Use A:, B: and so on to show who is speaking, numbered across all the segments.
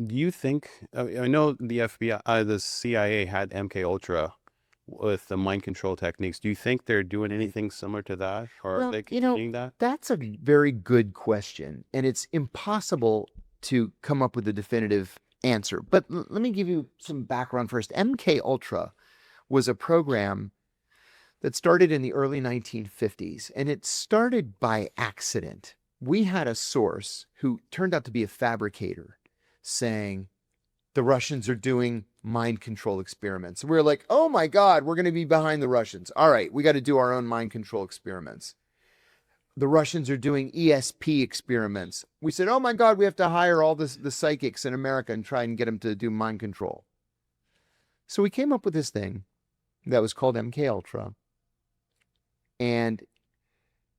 A: Do you think, I know the FBI, the CIA had MKUltra with the mind control techniques. Do you think they're doing anything similar to that, or are
B: Well,
A: they continuing that?
B: that's a very good question, and it's impossible to come up with a definitive answer. But let me give you some background first. MK Ultra was a program that started in the early 1950s, and it started by accident. We had a source who turned out to be a fabricator saying the Russians are doing mind control experiments. We were like, oh my God, we're going to be behind the Russians. All right, we got to do our own mind control experiments. The Russians are doing ESP experiments. We said, oh my God, we have to hire all the psychics in America and try and get them to do mind control. So we came up with this thing that was called MK Ultra, and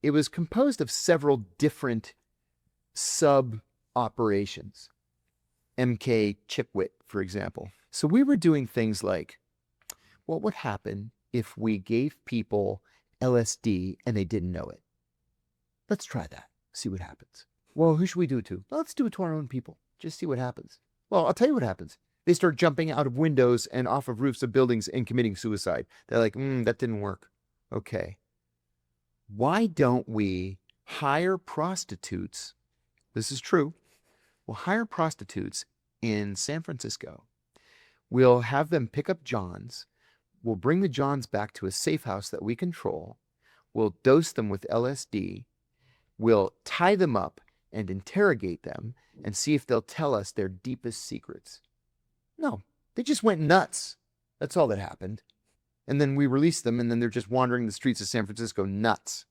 B: it was composed of several different sub operations. MK Chipwit, for example. So we were doing things like, what would happen if we gave people LSD and they didn't know it? Let's try that, see what happens. Well, who should we do it to? Well, let's do it to our own people. Just see what happens. Well, I'll tell you what happens. They start jumping out of windows and off of roofs of buildings and committing suicide. They're like, that didn't work. Okay. Why don't we hire prostitutes? This is true. We'll hire prostitutes in San Francisco. We'll have them pick up Johns. We'll bring the Johns back to a safe house that we control. We'll dose them with LSD. We'll tie them up and interrogate them and see if they'll tell us their deepest secrets. No, they just went nuts. That's all that happened. And then we released them, and then they're just wandering the streets of San Francisco nuts.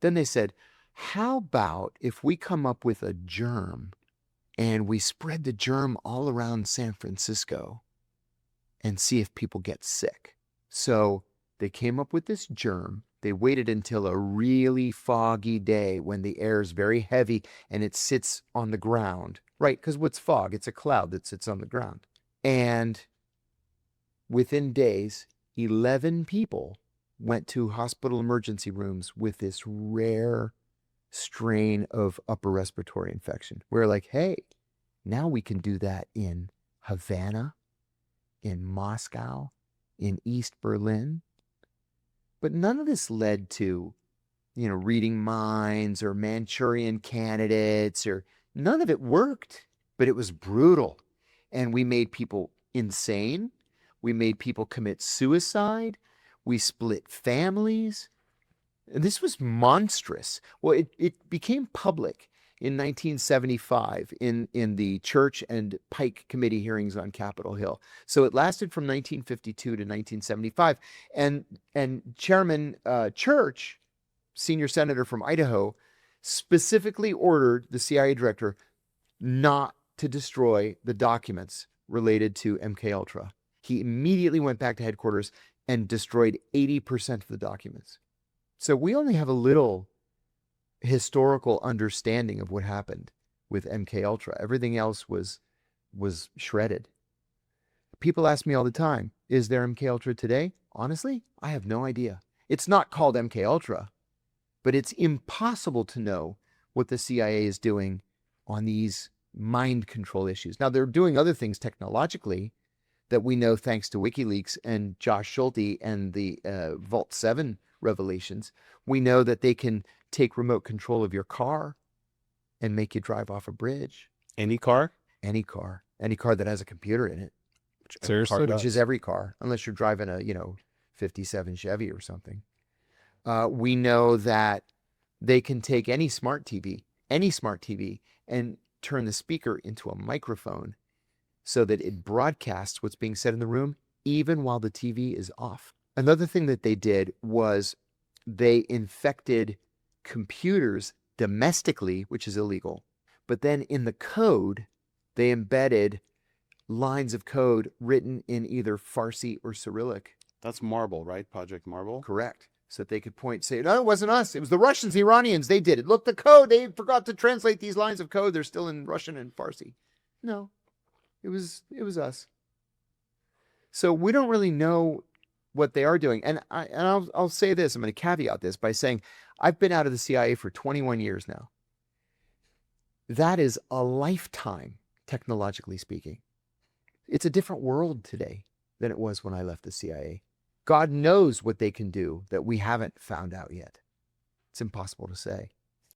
B: Then they said, how about if we come up with a germ and we spread the germ all around San Francisco and see if people get sick? So they came up with this germ. They waited until a really foggy day when the air is very heavy and it sits on the ground, right? Because what's fog? It's a cloud that sits on the ground. And within days, 11 people went to hospital emergency rooms with this rare strain of upper respiratory infection. We're like, hey, now we can do that in Havana, in Moscow, in East Berlin. But none of this led to, reading minds or Manchurian candidates, or none of it worked, but it was brutal. And we made people insane. We made people commit suicide. We split families. And this was monstrous. Well, it became public in 1975 in the Church and Pike Committee hearings on Capitol Hill. So it lasted from 1952 to 1975. And Chairman Church, senior senator from Idaho, specifically ordered the CIA director not to destroy the documents related to MKUltra. He immediately went back to headquarters and destroyed 80% of the documents. So we only have a little historical understanding of what happened with MKUltra. Everything else was shredded. People ask me all the time, is there MKUltra today? Honestly, I have no idea. It's not called MKUltra, but it's impossible to know what the CIA is doing on these mind control issues. Now, they're doing other things technologically that we know thanks to WikiLeaks and Josh Schulte and the Vault 7 revelations. We know that they can take remote control of your car and make you drive off a bridge.
A: Any car?
B: Any car. Any car that has a computer in it.
A: Seriously?
B: Which is every car, unless you're driving a, 57 Chevy or something. We know that they can take any smart TV, and turn the speaker into a microphone so that it broadcasts what's being said in the room, even while the TV is off. Another thing that they did was they infected computers domestically, which is illegal. But then in the code, they embedded lines of code written in either Farsi or Cyrillic.
A: That's Marble, right? Project Marble?
B: Correct. So that they could say, no, it wasn't us. It was the Russians, the Iranians. They did it. Look, the code. They forgot to translate these lines of code. They're still in Russian and Farsi. No, it was us. So we don't really know what they are doing. And I'll say this. I'm going to caveat this by saying I've been out of the CIA for 21 years now. That is a lifetime technologically speaking. It's a different world today than it was when I left the CIA. God knows what they can do that we haven't found out yet. It's impossible to say.